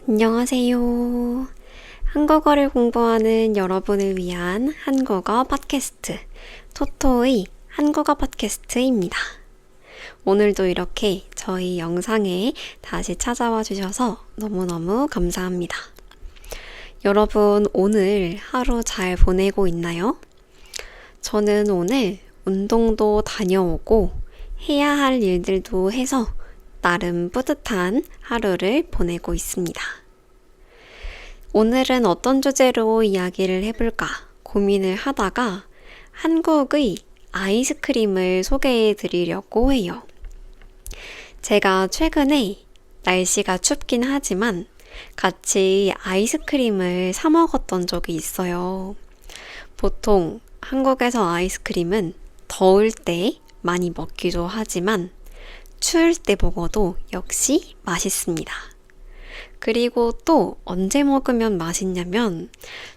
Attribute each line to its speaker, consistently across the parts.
Speaker 1: 안녕하세요. 한국어를 공부하는 여러분을 위한 한국어 팟캐스트, 토토의 한국어 팟캐스트입니다. 오늘도 이렇게 저희 영상에 다시 찾아와 주셔서 너무너무 감사합니다. 여러분, 오늘 하루 잘 보내고 있나요? 저는 오늘 운동도 다녀오고 해야 할 일들도 해서 나름 뿌듯한 하루를 보내고 있습니다. 오늘은 어떤 주제로 이야기를 해볼까 고민을 하다가 한국의 아이스크림을 소개해 드리려고 해요. 제가 최근에 날씨가 춥긴 하지만 같이 아이스크림을 사 먹었던 적이 있어요. 보통 한국에서 아이스크림은 더울 때 많이 먹기도 하지만 추울 때 먹어도 역시 맛있습니다. 그리고 또 언제 먹으면 맛있냐면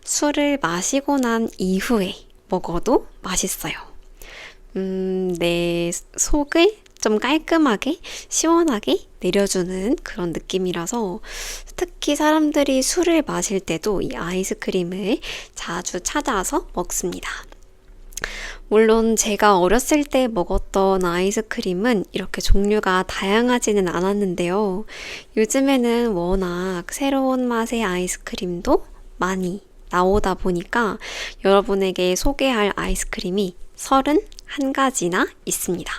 Speaker 1: 술을 마시고 난 이후에 먹어도 맛있어요. 내 속을 좀 깔끔하게 시원하게 내려주는 그런 느낌이라서 특히 사람들이 술을 마실 때도 이 아이스크림을 자주 찾아서 먹습니다. 물론 제가 어렸을 때 먹었던 아이스크림은 이렇게 종류가 다양하지는 않았는데요. 요즘에는 워낙 새로운 맛의 아이스크림도 많이 나오다 보니까 여러분에게 소개할 아이스크림이 31가지나 있습니다.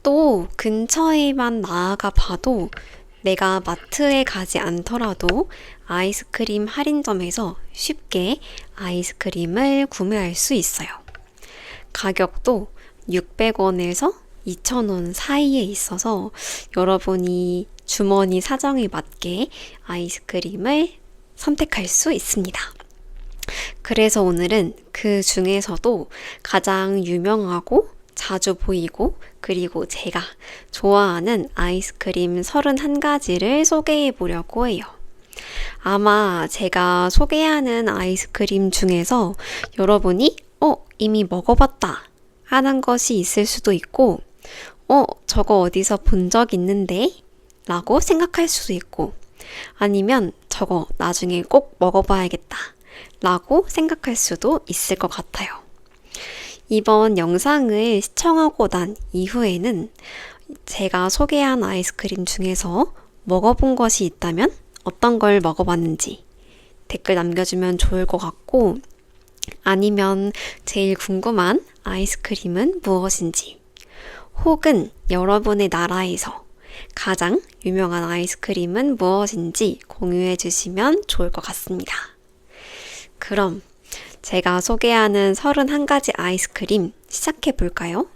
Speaker 1: 또 근처에만 나아가 봐도 내가 마트에 가지 않더라도 아이스크림 할인점에서 쉽게 아이스크림을 구매할 수 있어요. 가격도 600원에서 2,000원 사이에 있어서 여러분이 주머니 사정에 맞게 아이스크림을 선택할 수 있습니다. 그래서 오늘은 그 중에서도 가장 유명하고 자주 보이고 그리고 제가 좋아하는 아이스크림 31가지를 소개해 보려고 해요. 아마 제가 소개하는 아이스크림 중에서 여러분이 이미 먹어봤다 하는 것이 있을 수도 있고 저거 어디서 본 적 있는데? 라고 생각할 수도 있고 아니면 저거 나중에 꼭 먹어봐야겠다 라고 생각할 수도 있을 것 같아요. 이번 영상을 시청하고 난 이후에는 제가 소개한 아이스크림 중에서 먹어본 것이 있다면 어떤 걸 먹어봤는지 댓글 남겨주면 좋을 것 같고 아니면 제일 궁금한 아이스크림은 무엇인지 혹은 여러분의 나라에서 가장 유명한 아이스크림은 무엇인지 공유해 주시면 좋을 것 같습니다. 그럼 제가 소개하는 31가지 아이스크림 시작해 볼까요?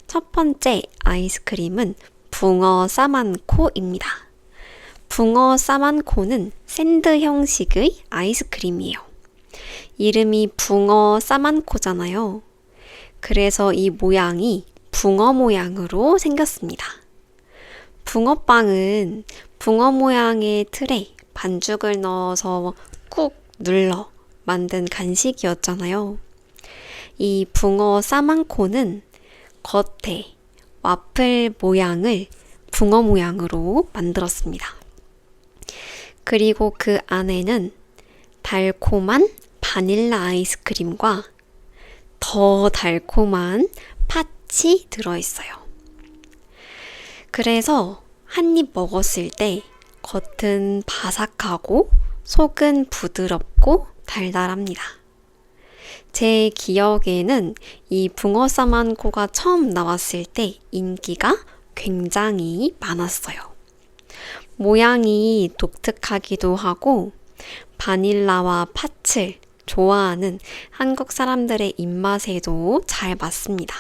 Speaker 1: 첫 번째 아이스크림은 붕어 싸만코입니다. 붕어 싸만코는 샌드 형식의 아이스크림이에요. 이름이 붕어 싸만코잖아요. 그래서 이 모양이 붕어 모양으로 생겼습니다. 붕어빵은 붕어 모양의 틀에 반죽을 넣어서 꾹 눌러 만든 간식이었잖아요. 이 붕어 싸만코는 겉에 와플 모양을 붕어 모양으로 만들었습니다. 그리고 그 안에는 달콤한 바닐라 아이스크림과 더 달콤한 팥이 들어있어요. 그래서 한 입 먹었을 때 겉은 바삭하고 속은 부드럽고 달달합니다. 제 기억에는 이 붕어 싸만코가 처음 나왔을 때 인기가 굉장히 많았어요. 모양이 독특하기도 하고 바닐라와 팥을 좋아하는 한국 사람들의 입맛에도 잘 맞습니다.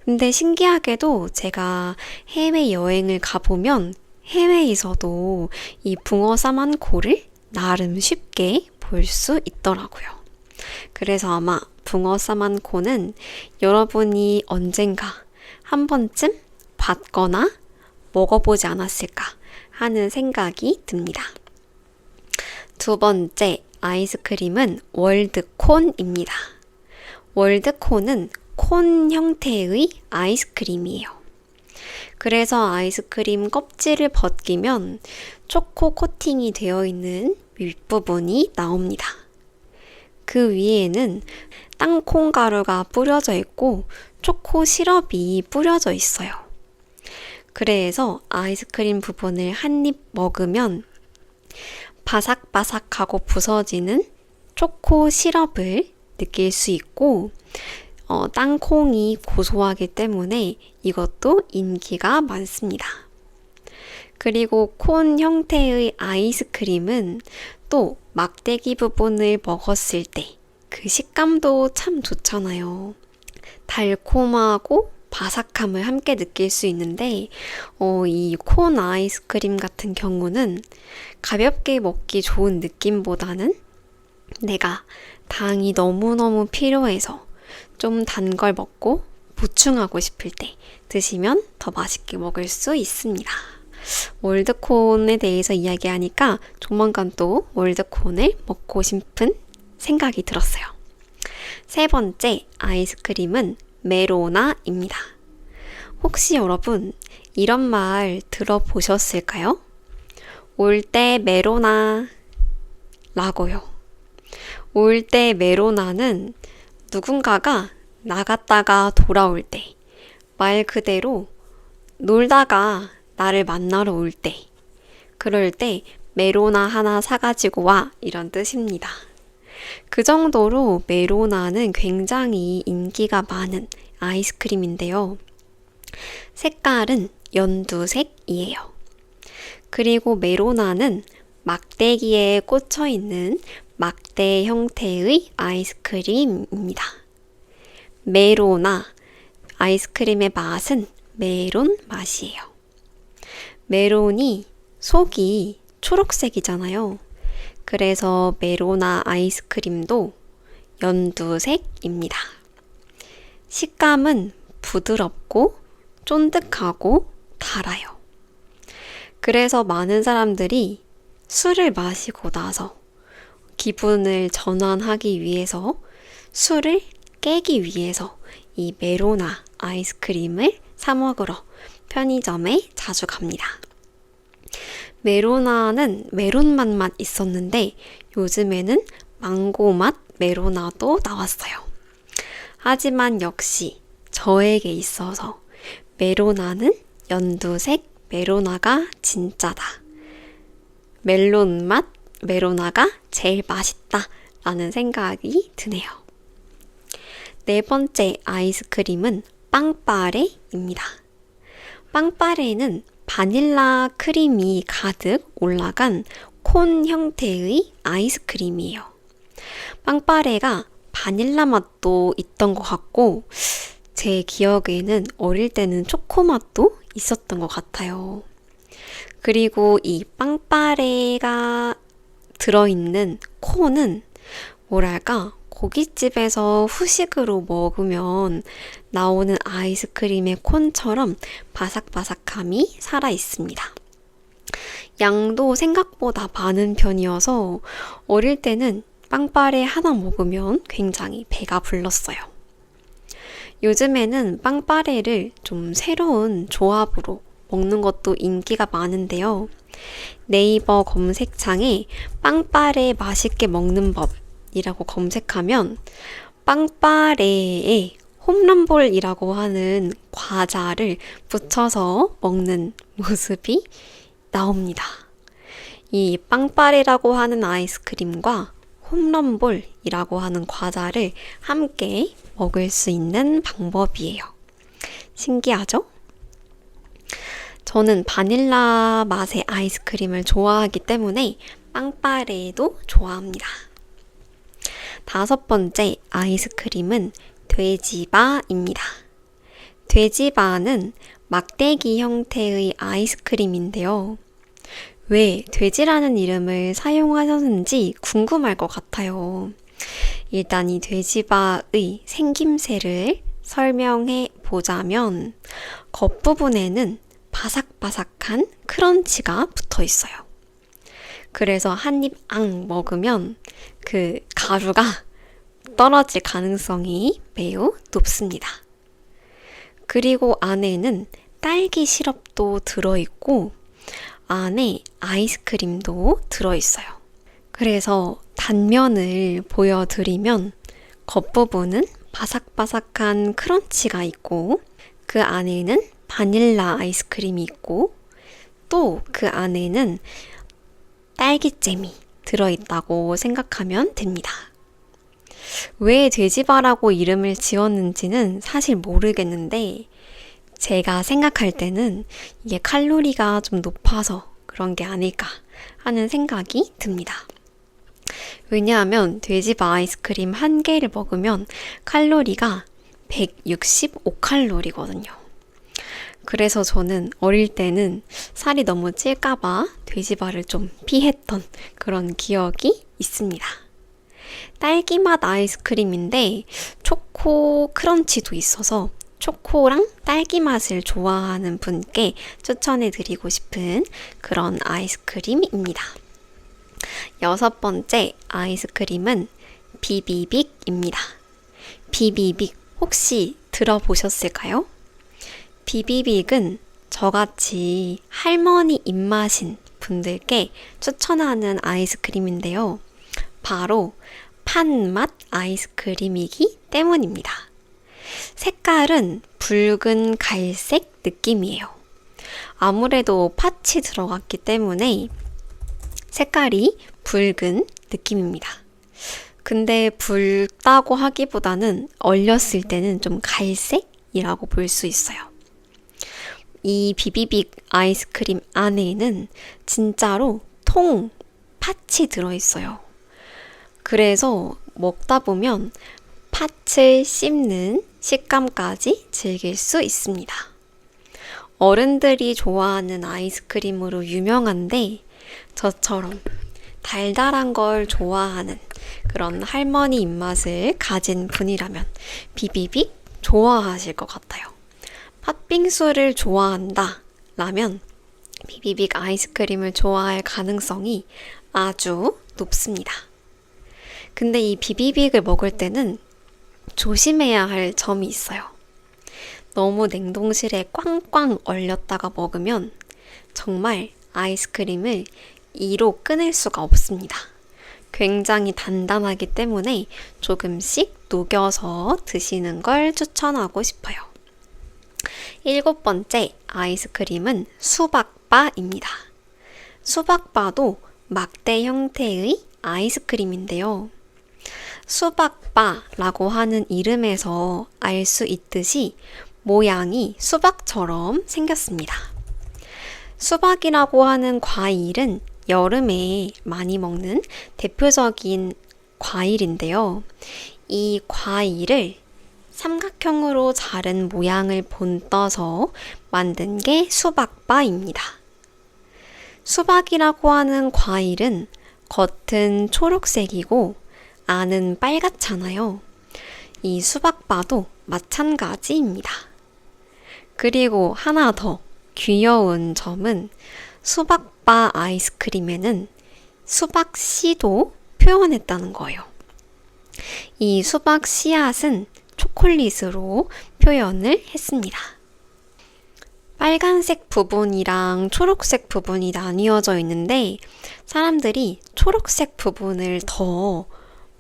Speaker 1: 근데 신기하게도 제가 해외여행을 가보면 해외에서도 이 붕어 싸만코를 나름 쉽게 볼 수 있더라고요. 그래서 아마 붕어 싸만코는 여러분이 언젠가 한 번쯤 봤거나 먹어보지 않았을까 하는 생각이 듭니다. 두 번째 아이스크림은 월드콘입니다. 월드콘은 콘 형태의 아이스크림이에요. 그래서 아이스크림 껍질을 벗기면 초코 코팅이 되어 있는 윗부분이 나옵니다. 그 위에는 땅콩 가루가 뿌려져 있고 초코 시럽이 뿌려져 있어요. 그래서 아이스크림 부분을 한 입 먹으면 바삭바삭하고 부서지는 초코 시럽을 느낄 수 있고 땅콩이 고소하기 때문에 이것도 인기가 많습니다. 그리고 콘 형태의 아이스크림은 또 막대기 부분을 먹었을 때 그 식감도 참 좋잖아요. 달콤하고 바삭함을 함께 느낄 수 있는데 이 콘 아이스크림 같은 경우는 가볍게 먹기 좋은 느낌보다는 내가 당이 너무너무 필요해서 좀 단 걸 먹고 보충하고 싶을 때 드시면 더 맛있게 먹을 수 있습니다. 월드콘에 대해서 이야기하니까 조만간 또 월드콘을 먹고 싶은 생각이 들었어요. 세 번째 아이스크림은 메로나입니다. 혹시 여러분 이런 말 들어보셨을까요? 올 때 메로나 라고요. 올 때 메로나는 누군가가 나갔다가 돌아올 때, 말 그대로 놀다가 나를 만나러 올 때, 그럴 때 메로나 하나 사가지고 와 이런 뜻입니다. 그 정도로 메로나는 굉장히 인기가 많은 아이스크림인데요. 색깔은 연두색이에요. 그리고 메로나는 막대기에 꽂혀 있는 막대 형태의 아이스크림입니다. 메로나 아이스크림의 맛은 메론 맛이에요. 메론이 속이 초록색이잖아요. 그래서 메로나 아이스크림도 연두색입니다. 식감은 부드럽고 쫀득하고 달아요. 그래서 많은 사람들이 술을 마시고 나서 기분을 전환하기 위해서 술을 깨기 위해서 이 메로나 아이스크림을 사 먹으러 편의점에 자주 갑니다. 메로나는 메론 맛만 있었는데 요즘에는 망고 맛 메로나도 나왔어요. 하지만 역시 저에게 있어서 메로나는 연두색 메로나가 진짜다. 멜론 맛 메로나가 제일 맛있다 라는 생각이 드네요. 네 번째 아이스크림은 빵빠레입니다. 빵빠레는 바닐라 크림이 가득 올라간 콘 형태의 아이스크림이에요. 빵빠레가 바닐라 맛도 있던 것 같고 제 기억에는 어릴 때는 초코 맛도 있었던 것 같아요. 그리고 이 빵빠레가 들어있는 콘은 뭐랄까 고깃집에서 후식으로 먹으면 나오는 아이스크림의 콘처럼 바삭바삭함이 살아있습니다. 양도 생각보다 많은 편이어서 어릴 때는 빵빠레 하나 먹으면 굉장히 배가 불렀어요. 요즘에는 빵빠레를 좀 새로운 조합으로 먹는 것도 인기가 많은데요. 네이버 검색창에 빵빠레 맛있게 먹는 법이라고 검색하면 빵빠레에 홈런볼이라고 하는 과자를 붙여서 먹는 모습이 나옵니다. 이 빵빠레라고 하는 아이스크림과 홈런볼이라고 하는 과자를 함께 먹을 수 있는 방법이에요. 신기하죠? 저는 바닐라 맛의 아이스크림을 좋아하기 때문에 빵빠레도 좋아합니다. 다섯 번째 아이스크림은 돼지바입니다. 돼지바는 막대기 형태의 아이스크림인데요. 왜 돼지라는 이름을 사용하셨는지 궁금할 것 같아요. 일단 이 돼지바의 생김새를 설명해 보자면 겉부분에는 바삭바삭한 크런치가 붙어 있어요. 그래서 한 입 앙 먹으면 그 가루가 떨어질 가능성이 매우 높습니다. 그리고 안에는 딸기 시럽도 들어있고 안에 아이스크림도 들어있어요. 그래서 단면을 보여드리면 겉부분은 바삭바삭한 크런치가 있고 그 안에는 바닐라 아이스크림이 있고 또 그 안에는 딸기잼이 들어있다고 생각하면 됩니다. 왜 돼지바라고 이름을 지었는지는 사실 모르겠는데 제가 생각할 때는 이게 칼로리가 좀 높아서 그런 게 아닐까 하는 생각이 듭니다. 왜냐하면 돼지바 아이스크림 한 개를 먹으면 칼로리가 165칼로리거든요. 그래서 저는 어릴 때는 살이 너무 찔까봐 돼지바를 좀 피했던 그런 기억이 있습니다. 딸기 맛 아이스크림인데 초코 크런치도 있어서 초코랑 딸기 맛을 좋아하는 분께 추천해드리고 싶은 그런 아이스크림입니다. 6번째 아이스크림은 비비빅입니다. 비비빅 혹시 들어보셨을까요? 비비빅은 저같이 할머니 입맛인 분들께 추천하는 아이스크림인데요. 바로 팥맛 아이스크림이기 때문입니다. 색깔은 붉은 갈색 느낌이에요. 아무래도 팥이 들어갔기 때문에 색깔이 붉은 느낌입니다. 근데 붉다고 하기보다는 얼렸을 때는 좀 갈색이라고 볼 수 있어요. 이 비비빅 아이스크림 안에는 진짜로 통 팥이 들어있어요. 그래서 먹다 보면 팥을 씹는 식감까지 즐길 수 있습니다. 어른들이 좋아하는 아이스크림으로 유명한데 저처럼 달달한 걸 좋아하는 그런 할머니 입맛을 가진 분이라면 비비빅 좋아하실 것 같아요. 팥빙수를 좋아한다 라면 비비빅 아이스크림을 좋아할 가능성이 아주 높습니다. 근데 이 비비빅을 먹을 때는 조심해야 할 점이 있어요. 너무 냉동실에 꽝꽝 얼렸다가 먹으면 정말 아이스크림을 이로 꺼낼 수가 없습니다. 굉장히 단단하기 때문에 조금씩 녹여서 드시는 걸 추천하고 싶어요. 7번째 아이스크림은 수박바입니다. 수박바도 막대 형태의 아이스크림인데요. 수박바라고 하는 이름에서 알 수 있듯이 모양이 수박처럼 생겼습니다. 수박이라고 하는 과일은 여름에 많이 먹는 대표적인 과일인데요. 이 과일을 삼각형으로 자른 모양을 본떠서 만든 게 수박바입니다. 수박이라고 하는 과일은 겉은 초록색이고 안은 빨갛잖아요. 이 수박바도 마찬가지입니다. 그리고 하나 더 귀여운 점은 수박바 아이스크림에는 수박 씨도 표현했다는 거예요. 이 수박 씨앗은 초콜릿으로 표현을 했습니다. 빨간색 부분이랑 초록색 부분이 나뉘어져 있는데 사람들이 초록색 부분을 더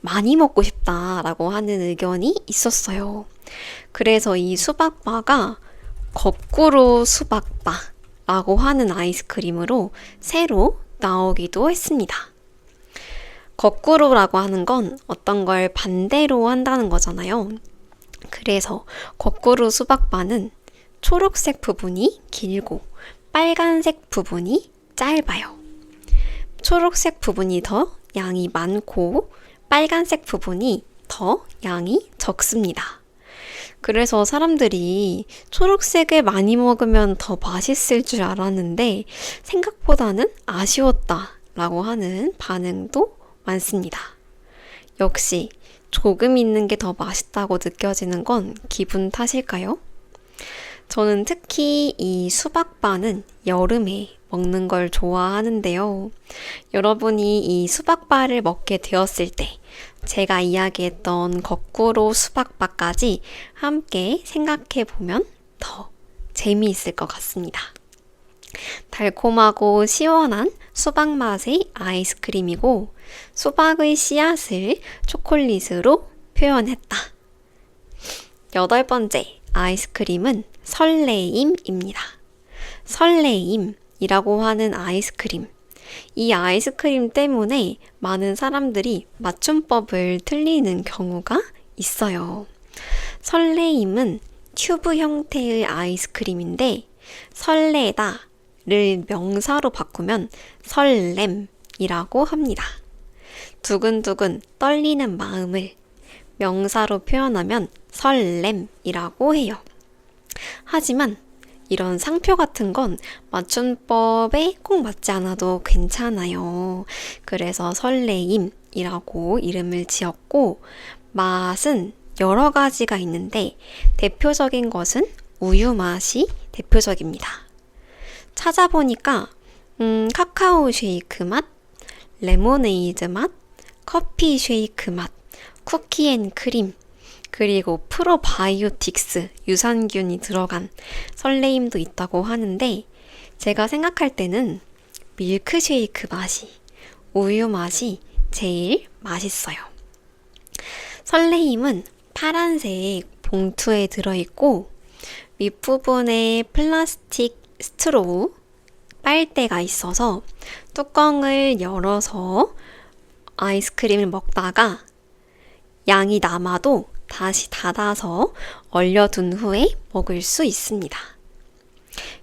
Speaker 1: 많이 먹고 싶다라고 하는 의견이 있었어요. 그래서 이 수박바가 거꾸로 수박바라고 하는 아이스크림으로 새로 나오기도 했습니다. 거꾸로라고 하는 건 어떤 걸 반대로 한다는 거잖아요. 그래서 거꾸로 수박바는 초록색 부분이 길고 빨간색 부분이 짧아요. 초록색 부분이 더 양이 많고 빨간색 부분이 더 양이 적습니다. 그래서 사람들이 초록색을 많이 먹으면 더 맛있을 줄 알았는데 생각보다는 아쉬웠다라고 하는 반응도 많습니다. 역시 조금 있는 게 더 맛있다고 느껴지는 건 기분 탓일까요? 저는 특히 이 수박바는 여름에 먹는 걸 좋아하는데요. 여러분이 이 수박바를 먹게 되었을 때 제가 이야기했던 거꾸로 수박바까지 함께 생각해 보면 더 재미있을 것 같습니다. 달콤하고 시원한 수박 맛의 아이스크림이고 수박의 씨앗을 초콜릿으로 표현했다. 8번째, 아이스크림은 설레임입니다. 설레임이라고 하는 아이스크림. 이 아이스크림 때문에 많은 사람들이 맞춤법을 틀리는 경우가 있어요. 설레임은 튜브 형태의 아이스크림인데 설레다를 명사로 바꾸면 설렘이라고 합니다. 두근두근 떨리는 마음을 명사로 표현하면 설렘이라고 해요. 하지만 이런 상표 같은 건 맞춤법에 꼭 맞지 않아도 괜찮아요. 그래서 설레임이라고 이름을 지었고 맛은 여러 가지가 있는데 대표적인 것은 우유 맛이 대표적입니다. 찾아보니까 카카오 쉐이크 맛, 레모네이드 맛, 커피 쉐이크 맛, 쿠키앤크림, 그리고 프로바이오틱스, 유산균이 들어간 설레임도 있다고 하는데 제가 생각할 때는 밀크쉐이크 맛이, 우유 맛이 제일 맛있어요. 설레임은 파란색 봉투에 들어있고 윗부분에 플라스틱 스트로우, 빨대가 있어서 뚜껑을 열어서 아이스크림을 먹다가 양이 남아도 다시 닫아서 얼려둔 후에 먹을 수 있습니다.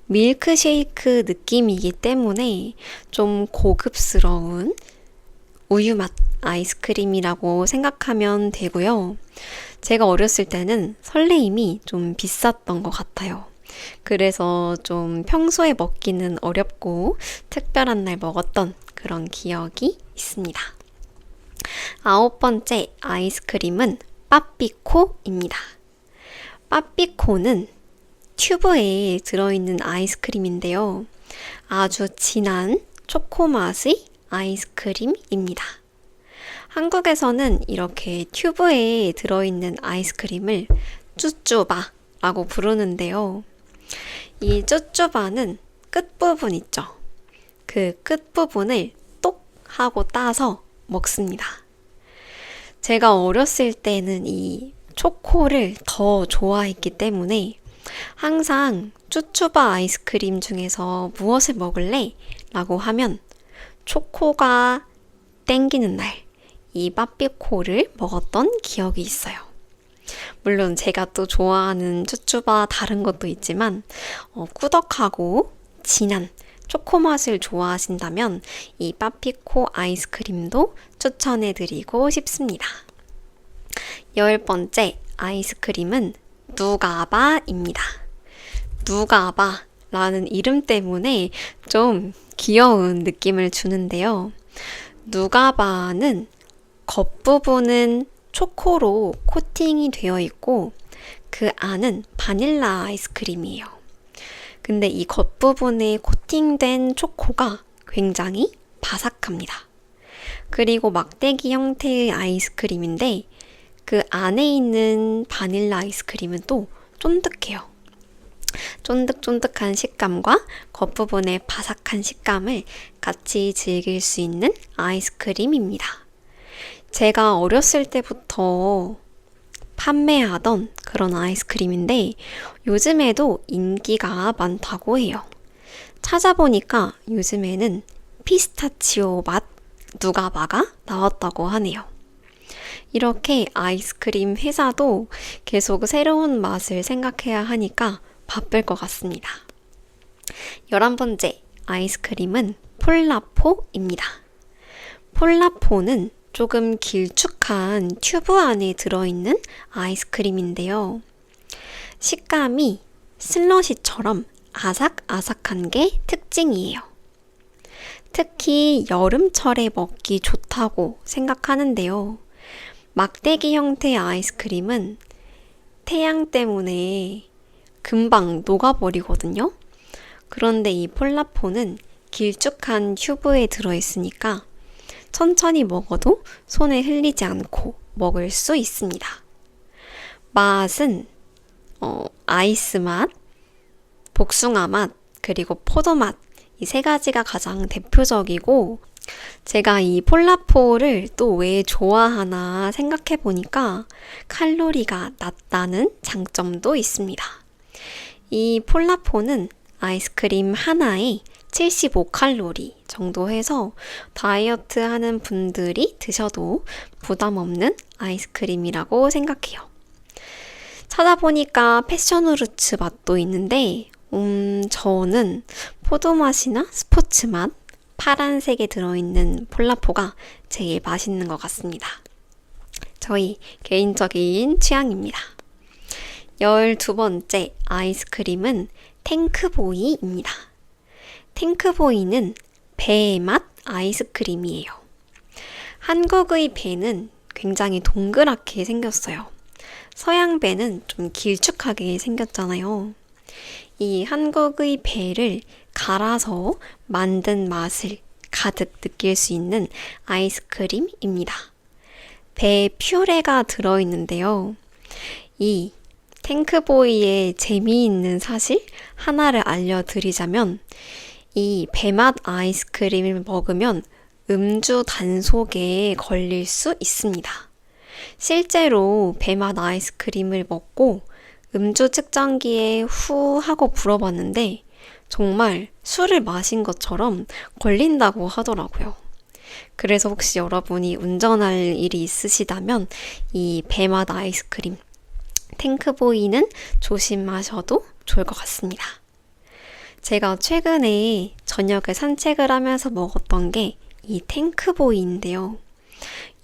Speaker 1: 밀크쉐이크 느낌이기 때문에 좀 고급스러운 우유맛 아이스크림이라고 생각하면 되고요. 제가 어렸을 때는 설레임이 좀 비쌌던 것 같아요. 그래서 좀 평소에 먹기는 어렵고 특별한 날 먹었던 그런 기억이 있습니다. 9번째 아이스크림은 빠삐코입니다. 빠삐코는 튜브에 들어있는 아이스크림인데요. 아주 진한 초코 맛의 아이스크림입니다. 한국에서는 이렇게 튜브에 들어있는 아이스크림을 쭈쭈바라고 부르는데요. 이 쭈쭈바는 끝부분 있죠. 그 끝부분을 똑 하고 따서 먹습니다. 제가 어렸을 때는 이 초코를 더 좋아했기 때문에 항상 쭈쭈바 아이스크림 중에서 무엇을 먹을래? 라고 하면 초코가 땡기는 날, 이 빠삐코를 먹었던 기억이 있어요. 물론 제가 또 좋아하는 쭈쭈바 다른 것도 있지만 꾸덕하고 진한 초코 맛을 좋아하신다면 이 빠삐코 아이스크림도 추천해드리고 싶습니다. 10번째 아이스크림은 누가바입니다. 누가바라는 이름 때문에 좀 귀여운 느낌을 주는데요. 누가바는 겉부분은 초코로 코팅이 되어 있고 그 안은 바닐라 아이스크림이에요. 근데 이 겉부분에 코팅된 초코가 굉장히 바삭합니다. 그리고 막대기 형태의 아이스크림인데 그 안에 있는 바닐라 아이스크림은 또 쫀득해요. 쫀득쫀득한 식감과 겉부분의 바삭한 식감을 같이 즐길 수 있는 아이스크림입니다. 제가 어렸을 때부터 판매하던 그런 아이스크림인데 요즘에도 인기가 많다고 해요. 찾아보니까 요즘에는 피스타치오 맛 누가바가 나왔다고 하네요. 이렇게 아이스크림 회사도 계속 새로운 맛을 생각해야 하니까 바쁠 것 같습니다. 11번째 아이스크림은 폴라포입니다. 폴라포는 조금 길쭉한 튜브 안에 들어있는 아이스크림인데요. 식감이 슬러시처럼 아삭아삭한 게 특징이에요. 특히 여름철에 먹기 좋다고 생각하는데요. 막대기 형태의 아이스크림은 태양 때문에 금방 녹아버리거든요. 그런데 이 폴라포는 길쭉한 튜브에 들어있으니까 천천히 먹어도 손에 흘리지 않고 먹을 수 있습니다. 맛은 아이스 맛, 복숭아 맛, 그리고 포도 맛, 이 세 가지가 가장 대표적이고, 제가 이 폴라포를 또 왜 좋아하나 생각해 보니까 칼로리가 낮다는 장점도 있습니다. 이 폴라포는 아이스크림 하나에 75칼로리 정도 해서 다이어트 하는 분들이 드셔도 부담 없는 아이스크림이라고 생각해요. 찾아보니까 패션후르츠 맛도 있는데, 저는 포도 맛이나 스포츠 맛, 파란색에 들어있는 폴라포가 제일 맛있는 것 같습니다. 저희 개인적인 취향입니다. 12번째 아이스크림은 탱크보이입니다. 탱크보이는 배 맛 아이스크림이에요. 한국의 배는 굉장히 동그랗게 생겼어요. 서양 배는 좀 길쭉하게 생겼잖아요. 이 한국의 배를 갈아서 만든 맛을 가득 느낄 수 있는 아이스크림입니다. 배 퓨레가 들어있는데요. 이 탱크보이의 재미있는 사실 하나를 알려드리자면, 이 배맛 아이스크림을 먹으면 음주 단속에 걸릴 수 있습니다. 실제로 배맛 아이스크림을 먹고 음주 측정기에 후 하고 불어봤는데 정말 술을 마신 것처럼 걸린다고 하더라고요. 그래서 혹시 여러분이 운전할 일이 있으시다면 이 배맛 아이스크림 탱크보이는 조심하셔도 좋을 것 같습니다. 제가 최근에 저녁에 산책을 하면서 먹었던 게 이 탱크보이인데요.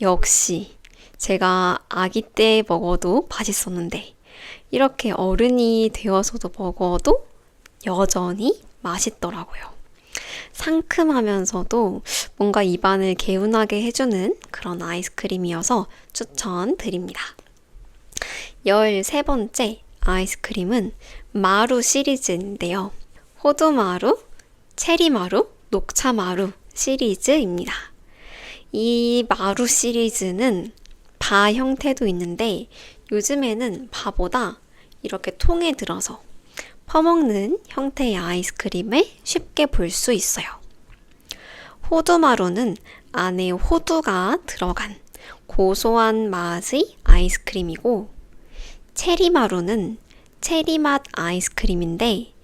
Speaker 1: 역시 제가 아기 때 먹어도 맛있었는데 이렇게 어른이 되어서도 먹어도 여전히 맛있더라고요. 상큼하면서도 뭔가 입안을 개운하게 해주는 그런 아이스크림이어서 추천드립니다. 13번째 아이스크림은 마루 시리즈인데요. 호두마루, 체리마루, 녹차마루 시리즈입니다. 이 마루 시리즈는 바 형태도 있는데 요즘에는 바보다 이렇게 통에 들어서 퍼먹는 형태의 아이스크림을 쉽게 볼 수 있어요. 호두마루는 안에 호두가 들어간 고소한 맛의 아이스크림이고, 체리마루는 체리맛 아이스크림인데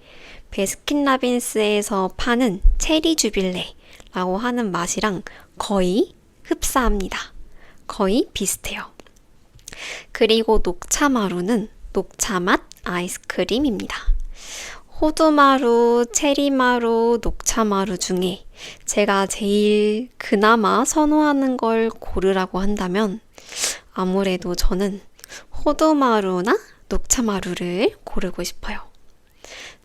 Speaker 1: 베스킨라빈스에서 파는 체리 주빌레라고 하는 맛이랑 거의 흡사합니다. 거의 비슷해요. 그리고 녹차마루는 녹차맛 아이스크림입니다. 호두마루, 체리마루, 녹차마루 중에 제가 제일 그나마 선호하는 걸 고르라고 한다면 아무래도 저는 호두마루나 녹차마루를 고르고 싶어요.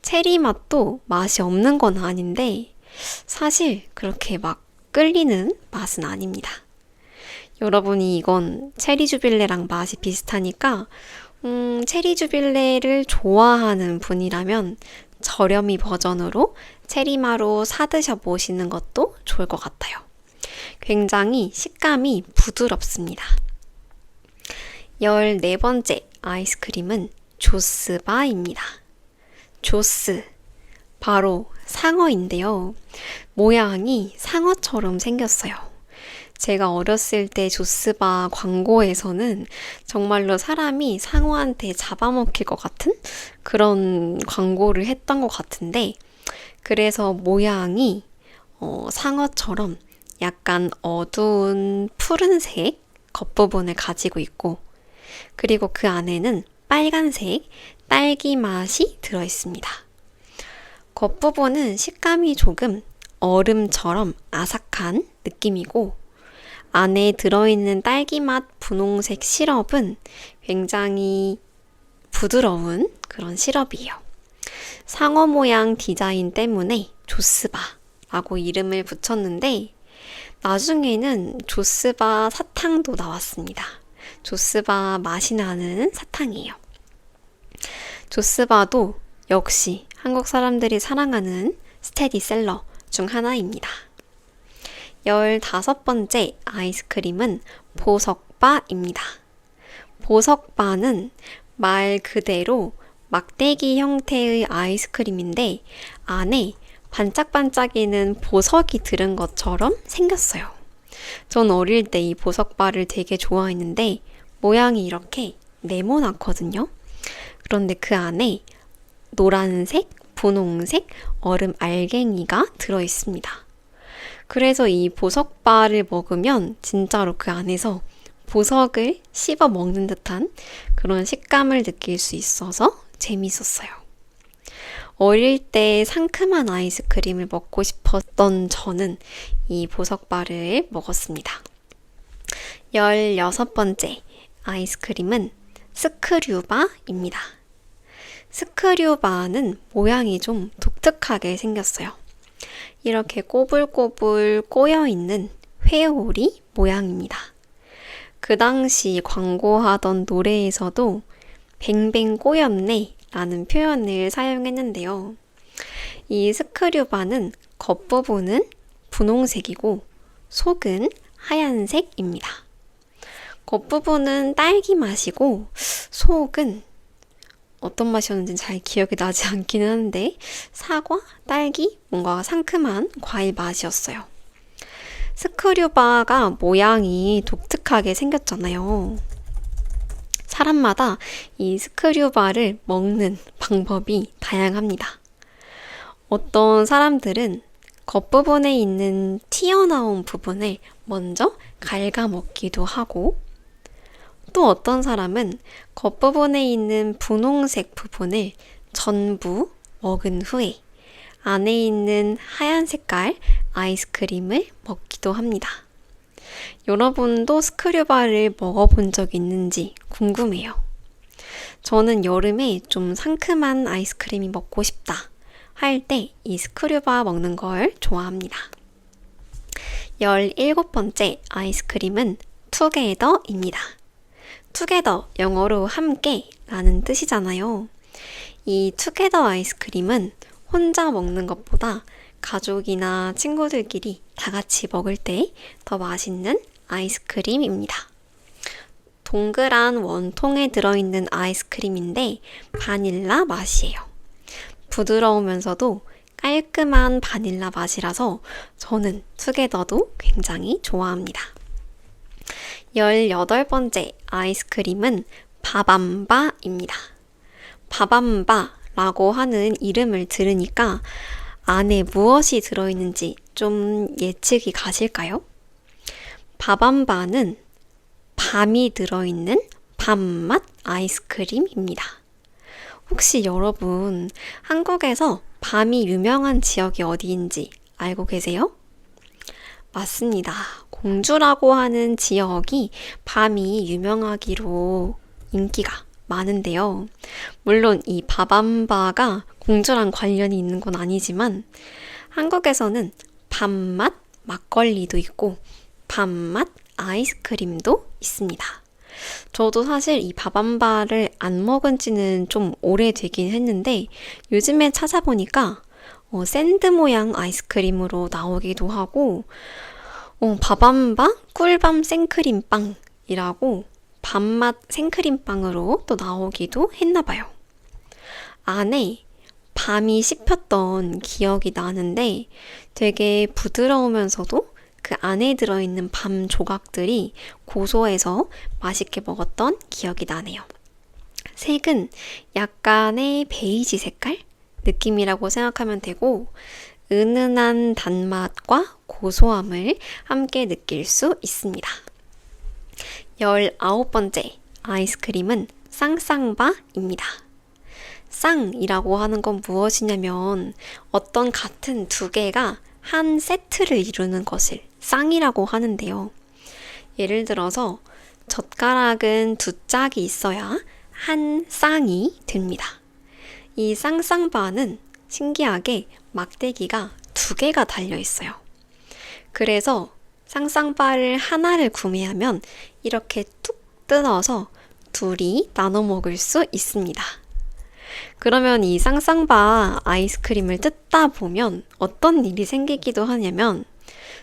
Speaker 1: 체리 맛도 맛이 없는 건 아닌데 사실 그렇게 막 끌리는 맛은 아닙니다. 여러분이 이건 체리 주빌레랑 맛이 비슷하니까 체리 주빌레를 좋아하는 분이라면 저렴이 버전으로 체리마루 사드셔 보시는 것도 좋을 것 같아요. 굉장히 식감이 부드럽습니다. 14번째 아이스크림은 조스바입니다. 조스, 바로 상어인데요. 모양이 상어처럼 생겼어요. 제가 어렸을 때 조스바 광고에서는 정말로 사람이 상어한테 잡아먹힐 것 같은 그런 광고를 했던 것 같은데, 그래서 모양이 상어처럼 약간 어두운 푸른색 겉부분을 가지고 있고, 그리고 그 안에는 빨간색 딸기 맛이 들어있습니다. 겉부분은 식감이 조금 얼음처럼 아삭한 느낌이고, 안에 들어있는 딸기맛 분홍색 시럽은 굉장히 부드러운 그런 시럽이에요. 상어 모양 디자인 때문에 조스바라고 이름을 붙였는데 나중에는 조스바 사탕도 나왔습니다. 조스바 맛이 나는 사탕이에요. 조스바도 역시 한국 사람들이 사랑하는 스테디셀러 중 하나입니다. 15번째 아이스크림은 보석바입니다. 보석바는 말 그대로 막대기 형태의 아이스크림인데 안에 반짝반짝이는 보석이 들은 것처럼 생겼어요. 전 어릴 때 이 보석바를 되게 좋아했는데 모양이 이렇게 네모나거든요. 그런데 그 안에 노란색, 분홍색 얼음 알갱이가 들어있습니다. 그래서 이 보석바를 먹으면 진짜로 그 안에서 보석을 씹어 먹는 듯한 그런 식감을 느낄 수 있어서 재밌었어요. 어릴 때 상큼한 아이스크림을 먹고 싶었던 저는 이 보석바를 먹었습니다. 16번째 아이스크림은 스크류바입니다. 스크류바는 모양이 좀 독특하게 생겼어요. 이렇게 꼬불꼬불 꼬여있는 회오리 모양입니다. 그 당시 광고하던 노래에서도 뱅뱅 꼬였네 라는 표현을 사용했는데요. 이 스크류바는 겉부분은 분홍색이고 속은 하얀색입니다. 겉부분은 딸기 맛이고 속은 어떤 맛이었는지 잘 기억이 나지 않기는 하는데 사과, 딸기, 뭔가 상큼한 과일 맛이었어요. 스크류바가 모양이 독특하게 생겼잖아요. 사람마다 이 스크류바를 먹는 방법이 다양합니다. 어떤 사람들은 겉부분에 있는 튀어나온 부분을 먼저 갉아 먹기도 하고 또 어떤 사람은 겉부분에 있는 분홍색 부분을 전부 먹은 후에 안에 있는 하얀 색깔 아이스크림을 먹기도 합니다. 여러분도 스크류바를 먹어본 적 있는지 궁금해요. 저는 여름에 좀 상큼한 아이스크림이 먹고 싶다 할 때 이 스크류바 먹는 걸 좋아합니다. 17번째 아이스크림은 투게더입니다. 투게더, 영어로 함께 라는 뜻이잖아요. 이 투게더 아이스크림은 혼자 먹는 것보다 가족이나 친구들끼리 다 같이 먹을 때 더 맛있는 아이스크림입니다. 동그란 원통에 들어있는 아이스크림인데 바닐라 맛이에요. 부드러우면서도 깔끔한 바닐라 맛이라서 저는 투게더도 굉장히 좋아합니다. 18번째 아이스크림은 바밤바입니다. 바밤바라고 하는 이름을 들으니까 안에 무엇이 들어있는지 좀 예측이 가실까요? 바밤바는 밤이 들어있는 밤맛 아이스크림입니다. 혹시 여러분 한국에서 밤이 유명한 지역이 어디인지 알고 계세요? 맞습니다. 공주라고 하는 지역이 밤이 유명하기로 인기가 많은데요. 물론 이 바밤바가 공주랑 관련이 있는 건 아니지만 한국에서는 밤맛 막걸리도 있고 밤맛 아이스크림도 있습니다. 저도 사실 이 바밤바를 안 먹은 지는 좀 오래되긴 했는데 요즘에 찾아보니까 샌드 모양 아이스크림으로 나오기도 하고 바밤바 꿀밤 생크림빵이라고 밤맛 생크림빵으로 또 나오기도 했나봐요. 안에 밤이 씹혔던 기억이 나는데 되게 부드러우면서도 그 안에 들어있는 밤 조각들이 고소해서 맛있게 먹었던 기억이 나네요. 색은 약간의 베이지 색깔 느낌이라고 생각하면 되고 은은한 단맛과 고소함을 함께 느낄 수 있습니다. 19번째 아이스크림은 쌍쌍바입니다. 쌍이라고 하는 건 무엇이냐면 어떤 같은 두 개가 한 세트를 이루는 것을 쌍이라고 하는데요. 예를 들어서 젓가락은 두 짝이 있어야 한 쌍이 됩니다. 이 쌍쌍바는 신기하게 막대기가 두 개가 달려 있어요. 그래서 쌍쌍바를 하나를 구매하면 이렇게 뚝 뜯어서 둘이 나눠 먹을 수 있습니다. 그러면 이 쌍쌍바 아이스크림을 뜯다 보면 어떤 일이 생기기도 하냐면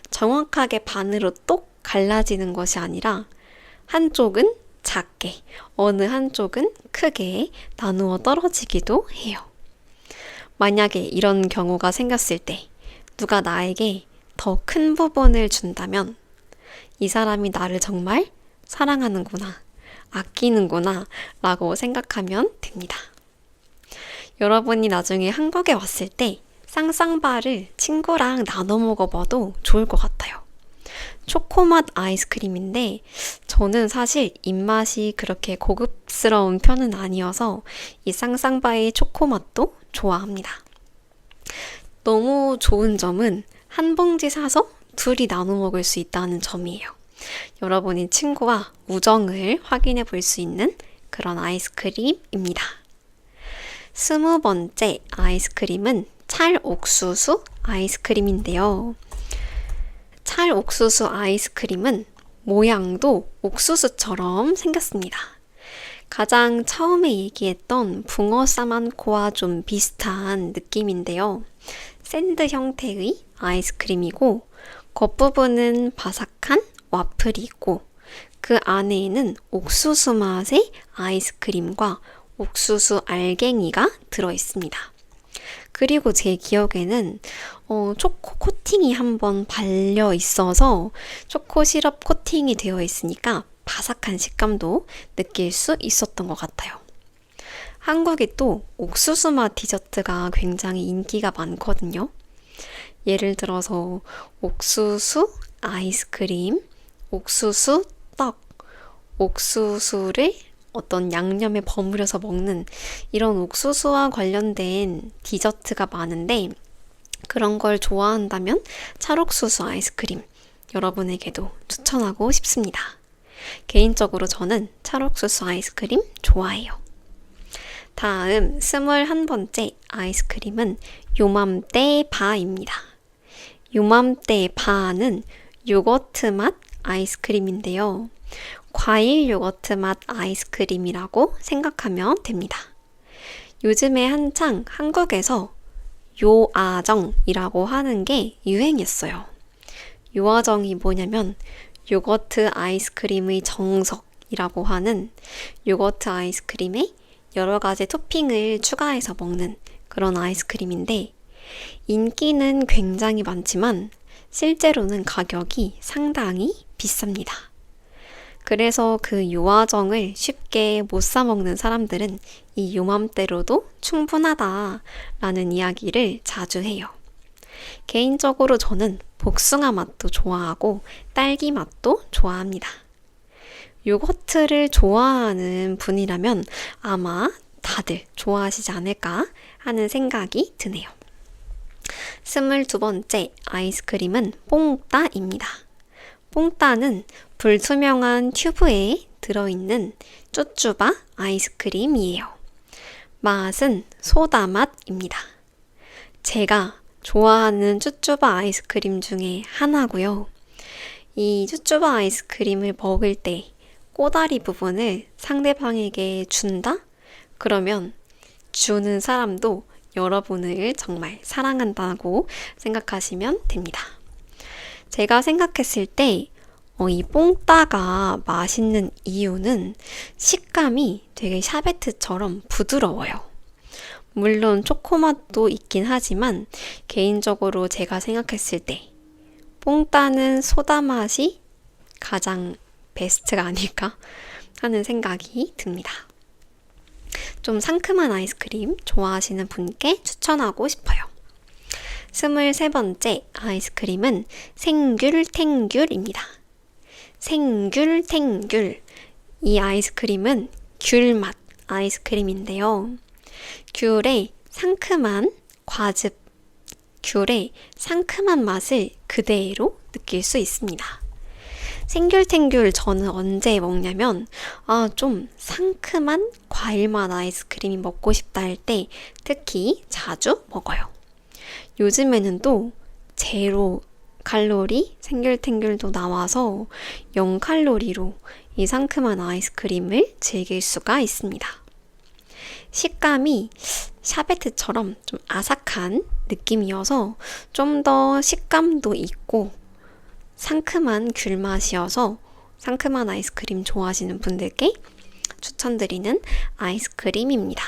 Speaker 1: 정확하게 반으로 똑 갈라지는 것이 아니라 한쪽은 작게, 어느 한쪽은 크게 나누어 떨어지기도 해요. 만약에 이런 경우가 생겼을 때 누가 나에게 더 큰 부분을 준다면 이 사람이 나를 정말 사랑하는구나, 아끼는구나 라고 생각하면 됩니다. 여러분이 나중에 한국에 왔을 때 쌍쌍바를 친구랑 나눠 먹어봐도 좋을 것 같아요. 초코맛 아이스크림인데 저는 사실 입맛이 그렇게 고급스러운 편은 아니어서 이 쌍쌍바의 초코맛도 좋아합니다. 너무 좋은 점은 한 봉지 사서 둘이 나눠 먹을 수 있다는 점이에요. 여러분이 친구와 우정을 확인해 볼 수 있는 그런 아이스크림입니다. 20번째 아이스크림은 찰옥수수 아이스크림인데요. 찰옥수수 아이스크림은 모양도 옥수수처럼 생겼습니다. 가장 처음에 얘기했던 붕어 싸만코와 좀 비슷한 느낌인데요. 샌드 형태의 아이스크림이고 겉부분은 바삭한 와플이 있고 그 안에는 옥수수 맛의 아이스크림과 옥수수 알갱이가 들어있습니다. 그리고 제 기억에는 초코 코팅이 한번 발려 있어서 초코 시럽 코팅이 되어 있으니까 바삭한 식감도 느낄 수 있었던 것 같아요. 한국에 또 옥수수 맛 디저트가 굉장히 인기가 많거든요. 예를 들어서 옥수수 아이스크림, 옥수수 떡, 옥수수를 어떤 양념에 버무려서 먹는 이런 옥수수와 관련된 디저트가 많은데 그런 걸 좋아한다면 찰옥수수 아이스크림 여러분에게도 추천하고 싶습니다. 개인적으로 저는 찰옥수수 아이스크림 좋아해요. 다음 21번째 아이스크림은 요맘때 바입니다. 요맘때 바는 요거트 맛 아이스크림인데요. 과일 요거트 맛 아이스크림이라고 생각하면 됩니다. 요즘에 한창 한국에서 요아정이라고 하는 게 유행했어요. 요아정이 뭐냐면 요거트 아이스크림의 정석이라고 하는 요거트 아이스크림에 여러 가지 토핑을 추가해서 먹는 그런 아이스크림인데 인기는 굉장히 많지만 실제로는 가격이 상당히 비쌉니다. 그래서 그 요아정을 쉽게 못 사 먹는 사람들은 이 요맘때로도 충분하다라는 이야기를 자주 해요. 개인적으로 저는 복숭아 맛도 좋아하고 딸기 맛도 좋아합니다. 요거트를 좋아하는 분이라면 아마 다들 좋아하시지 않을까 하는 생각이 드네요. 22번째 아이스크림은 뽕따입니다. 뽕따는 불투명한 튜브에 들어있는 쭈쭈바 아이스크림이에요. 맛은 소다 맛입니다. 제가 좋아하는 쭈쭈바 아이스크림 중에 하나고요. 이 쭈쭈바 아이스크림을 먹을 때 꼬다리 부분을 상대방에게 준다? 그러면 주는 사람도 여러분을 정말 사랑한다고 생각하시면 됩니다. 제가 생각했을 때 이 뽕따가 맛있는 이유는 식감이 되게 샤베트처럼 부드러워요. 물론 초코맛도 있긴 하지만 개인적으로 제가 생각했을 때 뽕따는 소다 맛이 가장 베스트가 아닐까 하는 생각이 듭니다. 좀 상큼한 아이스크림 좋아하시는 분께 추천하고 싶어요. 23번째 아이스크림은 생귤탱귤입니다. 생귤탱귤. 이 아이스크림은 귤맛 아이스크림인데요. 귤의 상큼한 과즙, 귤의 상큼한 맛을 그대로 느낄 수 있습니다. 생귤탱귤 저는 언제 먹냐면 좀 상큼한 과일맛 아이스크림이 먹고 싶다 할 때 특히 자주 먹어요. 요즘에는 또 제로 칼로리 생귤탱귤도 나와서 0칼로리로 이 상큼한 아이스크림을 즐길 수가 있습니다. 식감이 샤베트처럼 좀 아삭한 느낌이어서 좀 더 식감도 있고 상큼한 귤 맛이어서 상큼한 아이스크림 좋아하시는 분들께 추천드리는 아이스크림입니다.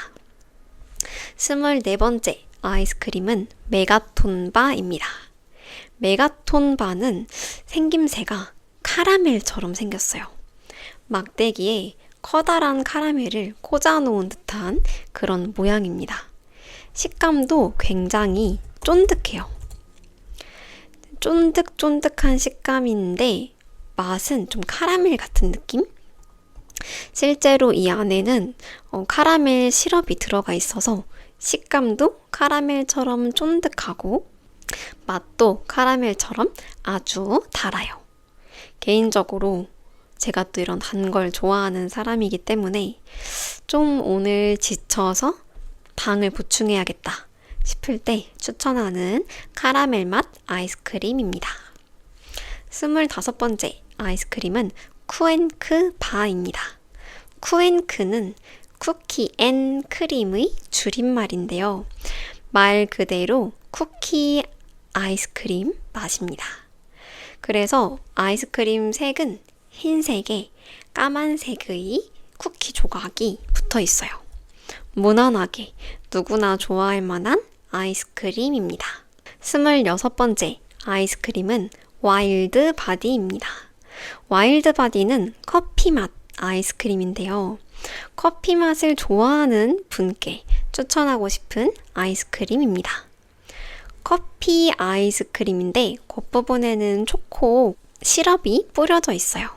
Speaker 1: 24번째 아이스크림은 메가톤바입니다. 메가톤바는 생김새가 카라멜처럼 생겼어요. 막대기에 커다란 카라멜을 꽂아놓은 듯한 그런 모양입니다. 식감도 굉장히 쫀득해요. 쫀득쫀득한 식감인데 맛은 좀 카라멜 같은 느낌? 실제로 이 안에는 카라멜 시럽이 들어가 있어서 식감도 카라멜처럼 쫀득하고 맛도 카라멜처럼 아주 달아요. 개인적으로 제가 또 이런 단 걸 좋아하는 사람이기 때문에 좀 오늘 지쳐서 당을 보충해야겠다 싶을 때 추천하는 카라멜 맛 아이스크림입니다. 25번째 아이스크림은 쿠앤크 바입니다. 쿠앤크는 쿠키 앤 크림의 줄임말인데요. 말 그대로 쿠키 아이스크림 맛입니다. 그래서 아이스크림 색은 흰색에 까만색의 쿠키 조각이 붙어 있어요. 무난하게 누구나 좋아할 만한 아이스크림입니다. 26번째 아이스크림은 와일드 바디입니다. 와일드 바디는 커피 맛 아이스크림인데요. 커피 맛을 좋아하는 분께 추천하고 싶은 아이스크림입니다. 커피 아이스크림인데 겉부분에는 초코 시럽이 뿌려져 있어요.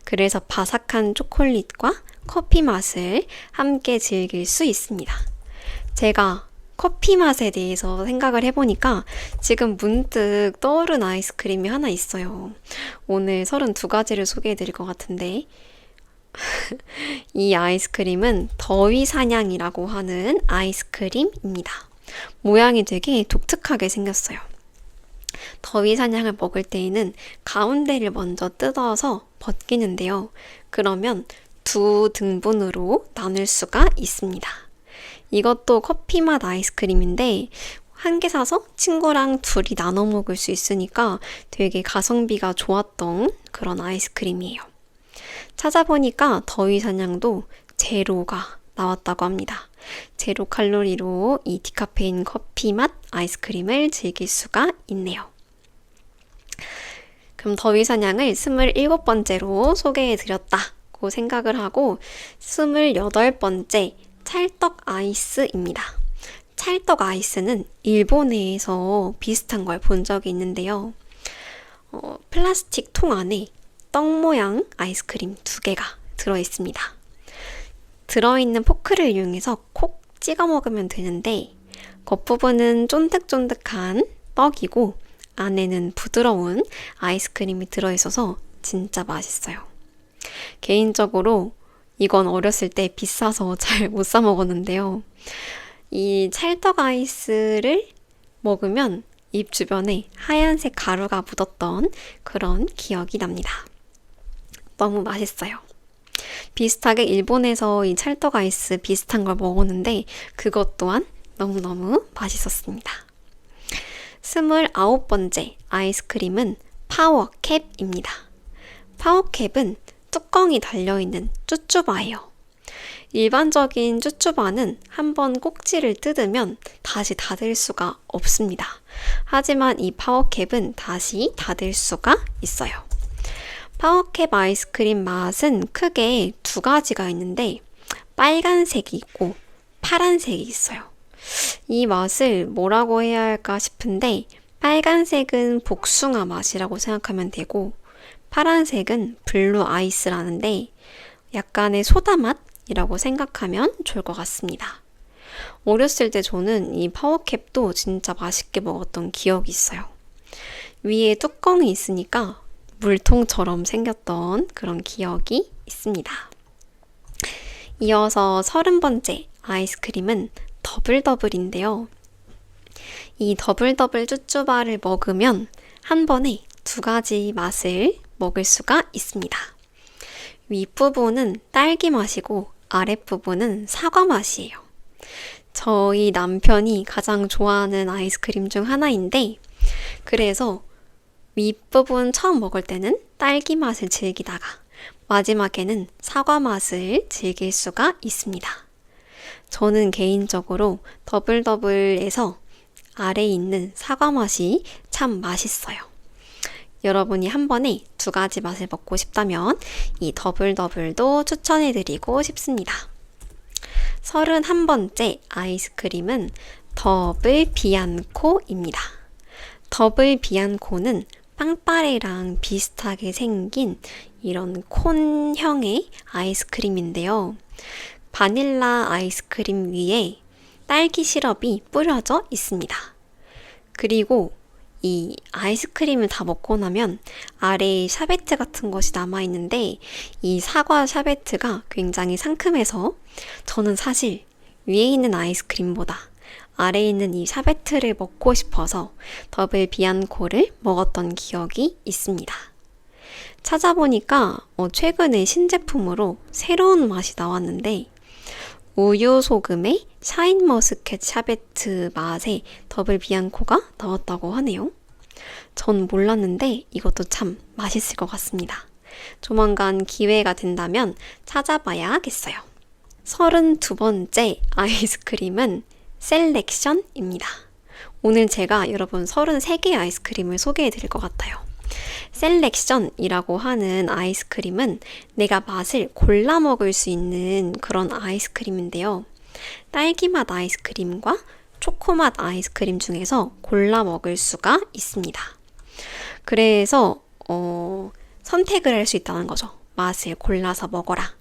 Speaker 1: 그래서 바삭한 초콜릿과 커피 맛을 함께 즐길 수 있습니다. 제가 커피 맛에 대해서 생각을 해보니까 지금 문득 떠오른 아이스크림이 하나 있어요. 오늘 32가지를 소개해드릴 것 같은데 이 아이스크림은 더위사냥이라고 하는 아이스크림입니다. 모양이 되게 독특하게 생겼어요. 더위사냥을 먹을 때에는 가운데를 먼저 뜯어서 벗기는데요. 그러면 두 등분으로 나눌 수가 있습니다. 이것도 커피 맛 아이스크림인데 한 개 사서 친구랑 둘이 나눠 먹을 수 있으니까 되게 가성비가 좋았던 그런 아이스크림이에요. 찾아보니까 더위사냥도 제로가 나왔다고 합니다. 제로 칼로리로 이 디카페인 커피 맛 아이스크림을 즐길 수가 있네요. 그럼 더위사냥을 27번째로 소개해드렸다고 생각을 하고 28번째 찰떡 아이스입니다. 찰떡 아이스는 일본에서 비슷한 걸 본 적이 있는데요. 플라스틱 통 안에 떡 모양 아이스크림 2개가 들어있습니다. 들어있는 포크를 이용해서 콕 찍어 먹으면 되는데 겉부분은 쫀득쫀득한 떡이고 안에는 부드러운 아이스크림이 들어있어서 진짜 맛있어요. 개인적으로 이건 어렸을 때 비싸서 잘 못 사 먹었는데요. 이 찰떡 아이스를 먹으면 입 주변에 하얀색 가루가 묻었던 그런 기억이 납니다. 너무 맛있어요. 비슷하게 일본에서 이 찰떡 아이스 비슷한 걸 먹었는데 그것 또한 너무너무 맛있었습니다. 29번째 아이스크림은 파워캡입니다. 파워캡은 뚜껑이 달려있는 쭈쭈바예요. 일반적인 쭈쭈바는 한번 꼭지를 뜯으면 다시 닫을 수가 없습니다. 하지만 이 파워캡은 다시 닫을 수가 있어요. 파워캡 아이스크림 맛은 크게 2가지가 있는데 빨간색이 있고 파란색이 있어요. 이 맛을 뭐라고 해야 할까 싶은데 빨간색은 복숭아 맛이라고 생각하면 되고 파란색은 블루 아이스라는데 약간의 소다 맛이라고 생각하면 좋을 것 같습니다. 어렸을 때 저는 이 파워캡도 진짜 맛있게 먹었던 기억이 있어요. 위에 뚜껑이 있으니까 물통처럼 생겼던 그런 기억이 있습니다. 이어서 30번째 아이스크림은 더블더블인데요. 이 더블더블 쭈쭈바를 먹으면 한 번에 2가지 맛을 먹을 수가 있습니다. 윗부분은 딸기 맛이고 아랫부분은 사과 맛이에요. 저희 남편이 가장 좋아하는 아이스크림 중 하나인데 그래서 윗부분 처음 먹을 때는 딸기 맛을 즐기다가 마지막에는 사과 맛을 즐길 수가 있습니다. 저는 개인적으로 더블더블에서 아래에 있는 사과 맛이 참 맛있어요. 여러분이 한 번에 두 가지 맛을 먹고 싶다면 이 더블더블도 추천해드리고 싶습니다. 31번째 아이스크림은 더블 비앙코입니다. 더블 비앙코는 빵빠레랑 비슷하게 생긴 이런 콘형의 아이스크림인데요. 바닐라 아이스크림 위에 딸기 시럽이 뿌려져 있습니다. 그리고 이 아이스크림을 다 먹고 나면 아래에 샤베트 같은 것이 남아있는데 이 사과 샤베트가 굉장히 상큼해서 저는 사실 위에 있는 아이스크림보다 아래에 있는 이 샤베트를 먹고 싶어서 더블 비앙코를 먹었던 기억이 있습니다. 찾아보니까 최근에 신제품으로 새로운 맛이 나왔는데 우유 소금의 샤인머스켓 샤베트 맛의 더블 비앙코가 나왔다고 하네요. 전 몰랐는데 이것도 참 맛있을 것 같습니다. 조만간 기회가 된다면 찾아봐야겠어요. 32번째 아이스크림은 셀렉션입니다. 오늘 제가 여러분 33개의 아이스크림을 소개해 드릴 것 같아요. 셀렉션이라고 하는 아이스크림은 내가 맛을 골라 먹을 수 있는 그런 아이스크림인데요. 딸기맛 아이스크림과 초코맛 아이스크림 중에서 골라 먹을 수가 있습니다. 그래서 선택을 할 수 있다는 거죠. 맛을 골라서 먹어라.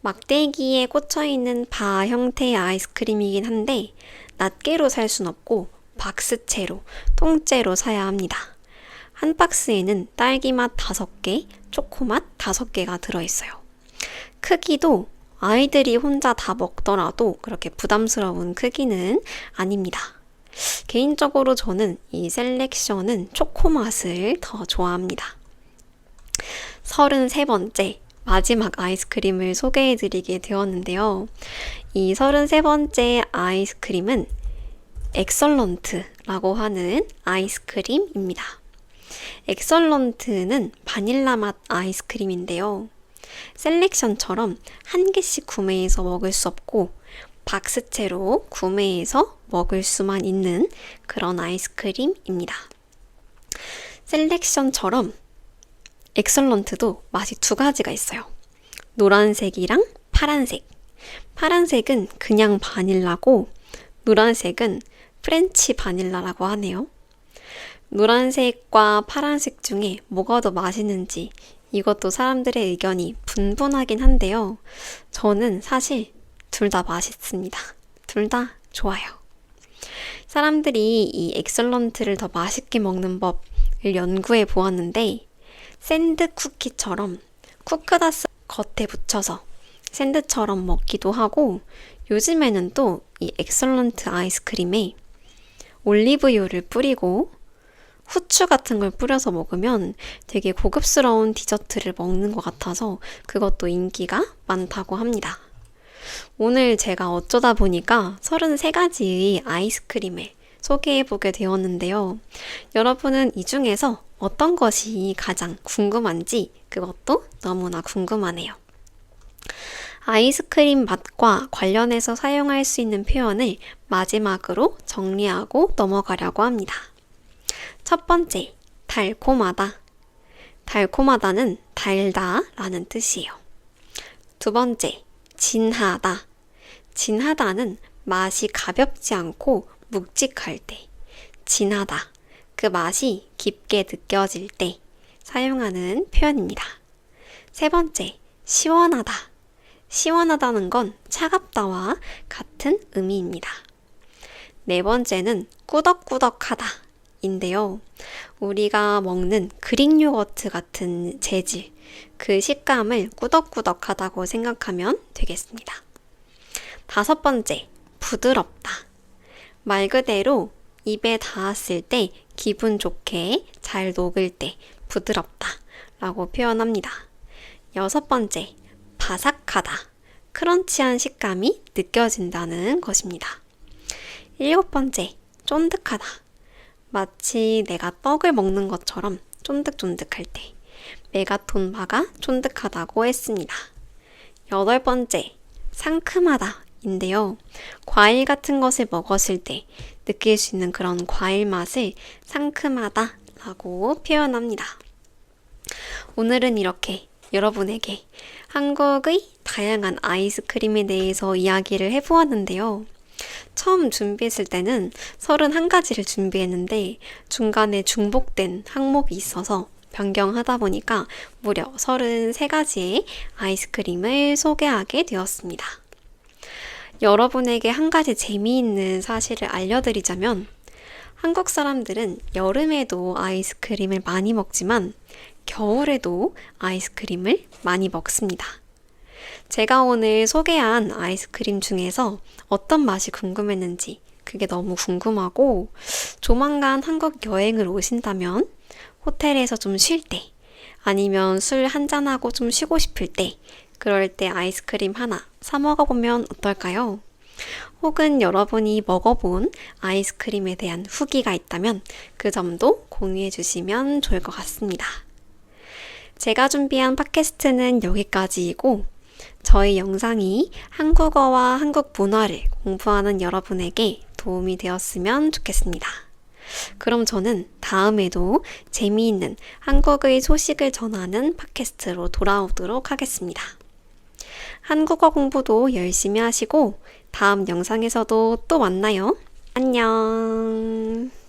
Speaker 1: 막대기에 꽂혀있는 바 형태의 아이스크림이긴 한데 낱개로 살 순 없고 박스채로, 통째로 사야 합니다. 한 박스에는 딸기맛 5개, 초코맛 5개가 들어있어요. 크기도 아이들이 혼자 다 먹더라도 그렇게 부담스러운 크기는 아닙니다. 개인적으로 저는 이 셀렉션은 초코맛을 더 좋아합니다. 33번째 마지막 아이스크림을 소개해드리게 되었는데요. 이 33번째 아이스크림은 엑설런트라고 하는 아이스크림입니다. 엑설런트는 바닐라 맛 아이스크림인데요. 셀렉션처럼 한 개씩 구매해서 먹을 수 없고 박스채로 구매해서 먹을 수만 있는 그런 아이스크림입니다. 셀렉션처럼 엑설런트도 맛이 두 가지가 있어요. 노란색이랑 파란색. 파란색은 그냥 바닐라고 노란색은 프렌치 바닐라라고 하네요. 노란색과 파란색 중에 뭐가 더 맛있는지 이것도 사람들의 의견이 분분하긴 한데요. 저는 사실 둘 다 맛있습니다. 둘 다 좋아요. 사람들이 이 엑설런트를 더 맛있게 먹는 법을 연구해 보았는데 샌드 쿠키처럼 쿠크다스 겉에 붙여서 샌드처럼 먹기도 하고 요즘에는 또 이 엑설런트 아이스크림에 올리브유를 뿌리고 후추 같은 걸 뿌려서 먹으면 되게 고급스러운 디저트를 먹는 것 같아서 그것도 인기가 많다고 합니다. 오늘 제가 어쩌다 보니까 33가지의 아이스크림을 소개해보게 되었는데요. 여러분은 이 중에서 어떤 것이 가장 궁금한지 그것도 너무나 궁금하네요. 아이스크림 맛과 관련해서 사용할 수 있는 표현을 마지막으로 정리하고 넘어가려고 합니다. 첫 번째, 달콤하다. 달콤하다는 달다 라는 뜻이에요. 두 번째, 진하다. 진하다는 맛이 가볍지 않고 묵직할 때, 진하다. 그 맛이 깊게 느껴질 때 사용하는 표현입니다. 세 번째, 시원하다. 시원하다는 건 차갑다와 같은 의미입니다. 네 번째는 꾸덕꾸덕하다 인데요. 우리가 먹는 그릭 요거트 같은 재질, 그 식감을 꾸덕꾸덕하다고 생각하면 되겠습니다. 다섯 번째, 부드럽다. 말 그대로 입에 닿았을 때 기분 좋게 잘 녹을 때 부드럽다 라고 표현합니다. 여섯 번째, 바삭하다. 크런치한 식감이 느껴진다는 것입니다. 일곱 번째, 쫀득하다. 마치 내가 떡을 먹는 것처럼 쫀득쫀득할 때. 메가톤 바가 쫀득하다고 했습니다. 8번째, 상큼하다 인데요. 과일 같은 것을 먹었을 때 느낄 수 있는 그런 과일 맛을 상큼하다 라고 표현합니다. 오늘은 이렇게 여러분에게 한국의 다양한 아이스크림에 대해서 이야기를 해보았는데요. 처음 준비했을 때는 31가지를 준비했는데 중간에 중복된 항목이 있어서 변경하다 보니까 무려 33가지의 아이스크림을 소개하게 되었습니다. 여러분에게 한 가지 재미있는 사실을 알려드리자면 한국 사람들은 여름에도 아이스크림을 많이 먹지만 겨울에도 아이스크림을 많이 먹습니다. 제가 오늘 소개한 아이스크림 중에서 어떤 맛이 궁금했는지 그게 너무 궁금하고 조만간 한국 여행을 오신다면 호텔에서 좀 쉴 때 아니면 술 한잔하고 좀 쉬고 싶을 때 그럴 때 아이스크림 하나 사 먹어보면 어떨까요? 혹은 여러분이 먹어본 아이스크림에 대한 후기가 있다면 그 점도 공유해 주시면 좋을 것 같습니다. 제가 준비한 팟캐스트는 여기까지이고 저희 영상이 한국어와 한국 문화를 공부하는 여러분에게 도움이 되었으면 좋겠습니다. 그럼 저는 다음에도 재미있는 한국의 소식을 전하는 팟캐스트로 돌아오도록 하겠습니다. 한국어 공부도 열심히 하시고 다음 영상에서도 또 만나요. 안녕.